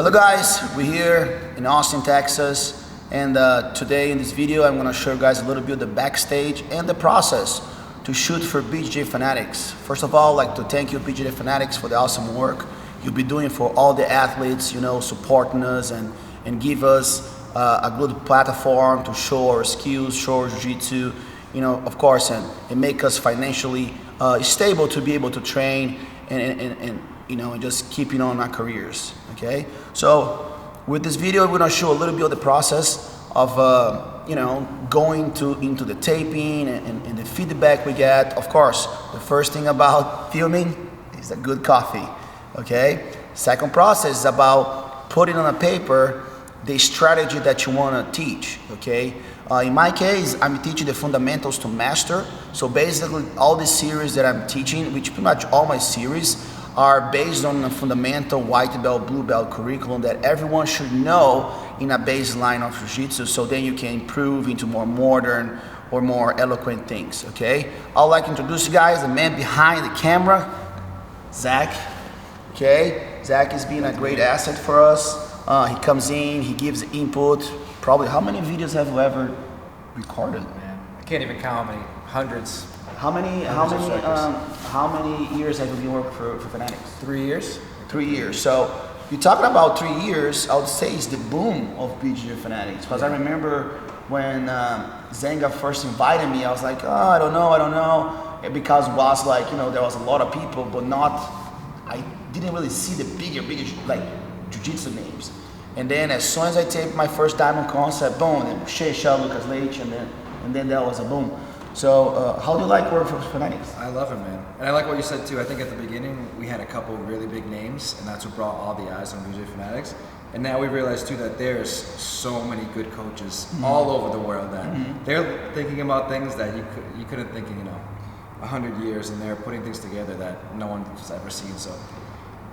Hello guys, we're here in Austin, Texas, and today in this video I'm going to show you guys a little bit of the backstage and the process to shoot for BJJ Fanatics. First of all, I'd like to thank you BJJ Fanatics for the awesome work you'll be doing for all the athletes, supporting us and give us a good platform to show our skills, show our jiu-jitsu, of course, and make us financially stable to be able to train and just keeping on our careers, okay? So with this video, we're gonna show a little bit of the process of, going into the taping and the feedback we get. Of course, the first thing about filming is a good coffee, okay? Second process is about putting on a paper the strategy that you wanna teach, okay? In my case, I'm teaching the fundamentals to master. So basically all the series that I'm teaching, which pretty much all my series, are based on a fundamental white belt, blue belt curriculum that everyone should know in a baseline of jiu-jitsu, so then you can improve into more modern or more eloquent things, okay? I'd like to introduce you guys, the man behind the camera, Zach, okay? Zach has been a great asset for us. He comes in, he gives input. Probably, how many videos have you ever recorded? Man, I can't even count how many, hundreds. How many years have you been working for Fanatics? 3 years. 3 years. So you're talking about 3 years. I would say it's the boom of BJJ Fanatics, because I remember when Zenga first invited me, I was like, oh, I don't know, because it was like, there was a lot of people, but I didn't really see the bigger like jiu-jitsu names. And then as soon as I taped my first Diamond concept, boom, and Shea, Lucas Leite, and then that was a boom. So how do you like working for Fanatics? I love it, man. And I like what you said too. I think at the beginning we had a couple of really big names, and that's what brought all the eyes on BJJ Fanatics. And now we realize too that there's so many good coaches all over the world that they're thinking about things that you couldn't think in 100 years, and they're putting things together that no one's ever seen. So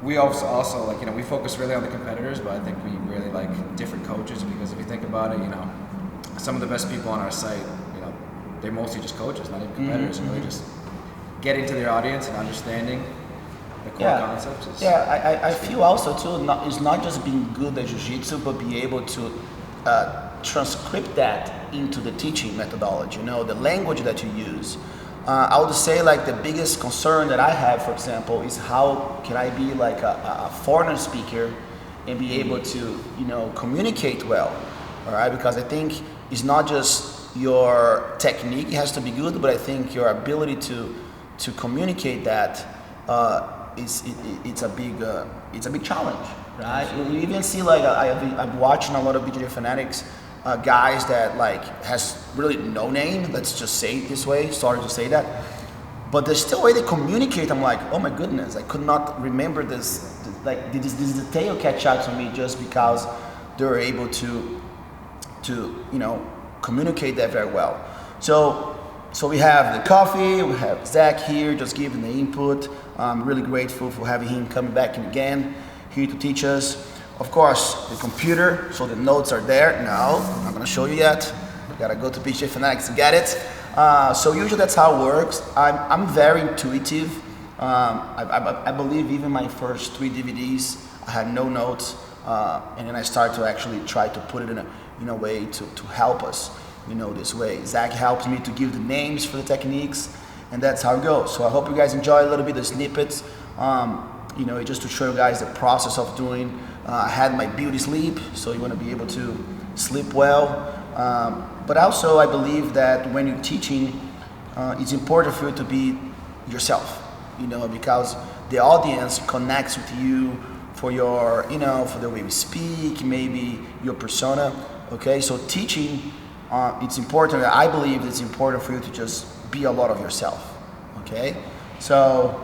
we also like, we focus really on the competitors, but I think we really like different coaches, because if you think about it, some of the best people on our site, they're mostly just coaches, not even competitors, and really just getting to their audience and understanding the core concepts. I feel also too, it's not just being good at jiu-jitsu, but be able to transcript that into the teaching methodology, the language that you use. I would say like the biggest concern that I have, for example, is how can I be like a foreigner speaker and be able to, communicate well, all right? Because I think it's not just your technique has to be good, but I think your ability to communicate that it's a big challenge, right? You even see like I'm watching a lot of BJJ Fanatics guys that like has really no name. Let's just say it this way. Sorry to say that, but there's still a way they communicate. I'm like, oh my goodness, I could not remember this. Like this detail catch out to me just because they're able to communicate that very well. So we have the coffee, we have Zach here just giving the input. I'm really grateful for having him coming back again here to teach us. Of course, the computer, so the notes are there. No, I'm not gonna show you yet. You gotta go to BJJ Fanatics to get it. So usually that's how it works. I'm very intuitive. I believe even my first 3 DVDs, I had no notes. And then I start to actually try to put it in a way to help us, this way. Zach helps me to give the names for the techniques, and that's how it goes. So I hope you guys enjoy a little bit of snippets, just to show you guys the process of doing. I had my beauty sleep, so you want to be able to sleep well. But also I believe that when you're teaching, it's important for you to be yourself, because the audience connects with you for your, for the way we speak, maybe your persona, okay? So teaching, it's important, I believe it's important for you to just be a lot of yourself, okay? So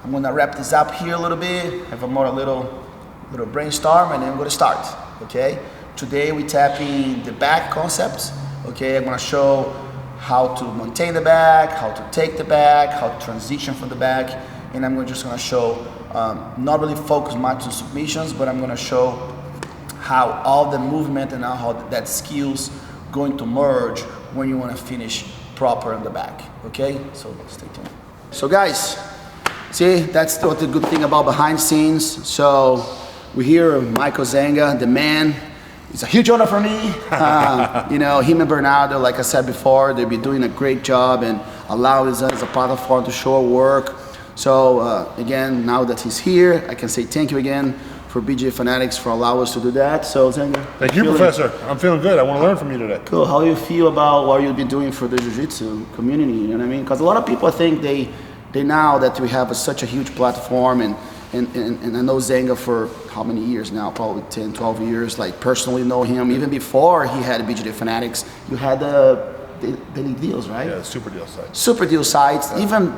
I'm gonna wrap this up here a little bit, have a little brainstorm, and then we're gonna start, okay? Today we tap in the back concepts, okay? I'm gonna show how to maintain the back, how to take the back, how to transition from the back, and I'm just gonna show, not really focus much on submissions, but I'm gonna show how all the movement and how that skills going to merge when you wanna finish proper on the back, okay? So stay tuned. So guys, see, that's what the good thing about behind scenes. So we're here with Michael Zenga, the man. It's a huge honor for me. You know, him and Bernardo, like I said before, they've been doing a great job and allowing us as a platform to show our work. So again, now that he's here, I can say thank you again for BJJ Fanatics for allowing us to do that. So Zenga, thank you, Professor. I'm feeling good. I want to learn from you today. Cool. How do you feel about what you've been doing for the Jiu-Jitsu community? You know what I mean? Because a lot of people think they now that we have such a huge platform, and I know Zenga for how many years now? Probably 10, 12 years. Like personally know him even before he had BJJ Fanatics. You had the daily deals, right? Yeah, super deal sites. Super deal sites. Yeah. Even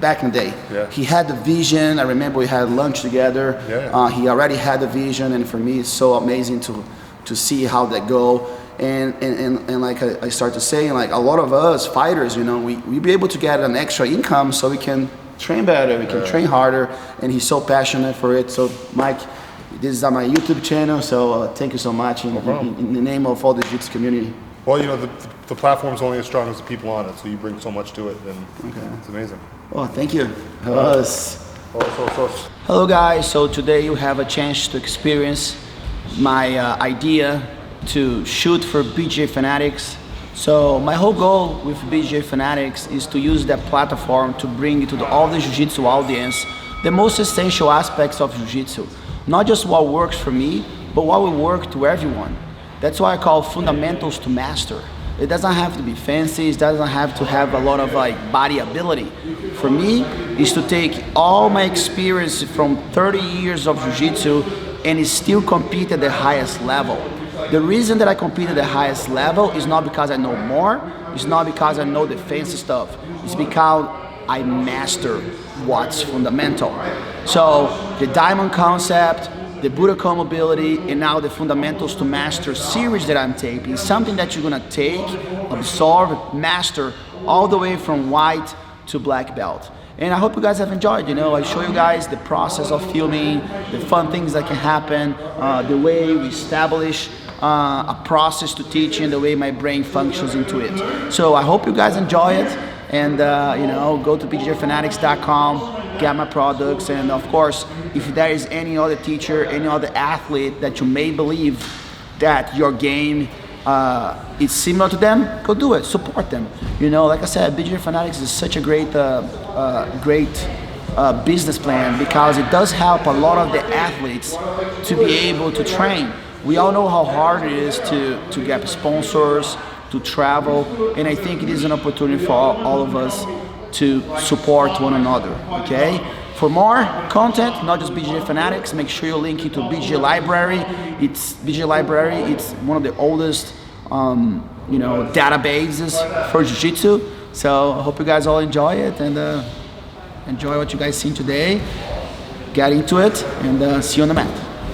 back in the day, yeah. He had the vision. I remember we had lunch together. Yeah. He already had the vision, and for me, it's so amazing to see how that go. And like I start to say, like a lot of us fighters, you know, we be able to get an extra income so we can train better, we can train harder, and he's so passionate for it. So Mike, this is on my YouTube channel, so thank you so much in the name of all the Jiu-Jitsu community. Well, you know, the platform's only as strong as the people on it, so you bring so much to it, and it's amazing. Oh, thank you. Hello guys, so today you have a chance to experience my idea to shoot for BJJ Fanatics. So my whole goal with BJJ Fanatics is to use that platform to bring to all the Jiu-Jitsu audience the most essential aspects of Jiu-Jitsu. Not just what works for me, but what will work to everyone. That's why I call fundamentals to master. It doesn't have to be fancy, it doesn't have to have a lot of like body ability. For me, is to take all my experience from 30 years of Jiu-Jitsu and still compete at the highest level. The reason that I compete at the highest level is not because I know more, it's not because I know the fancy stuff, it's because I master what's fundamental. So the diamond concept, the Budokan mobility, and now the fundamentals to master series that I'm taking is something that you're gonna take, absorb, master all the way from white to black belt. And I hope you guys have enjoyed. You know, I show you guys the process of filming, the fun things that can happen, the way we establish a process to teach and the way my brain functions into it. So I hope you guys enjoy it, and you know, go to bjjfanatics.com, get my products, and of course, if there is any other teacher, any other athlete that you may believe that your game is similar to them, go do it, support them. You know, like I said, BJJ Fanatics is such a great business plan because it does help a lot of the athletes to be able to train. We all know how hard it is to get sponsors, to travel, and I think it is an opportunity for all of us to support one another, okay? For more content, not just BJJ Fanatics, make sure you link it to BJJ Library. BJJ Library, it's one of the oldest you know, databases for Jiu-Jitsu. So I hope you guys all enjoy it and enjoy what you guys seen today. Get into it and see you on the mat.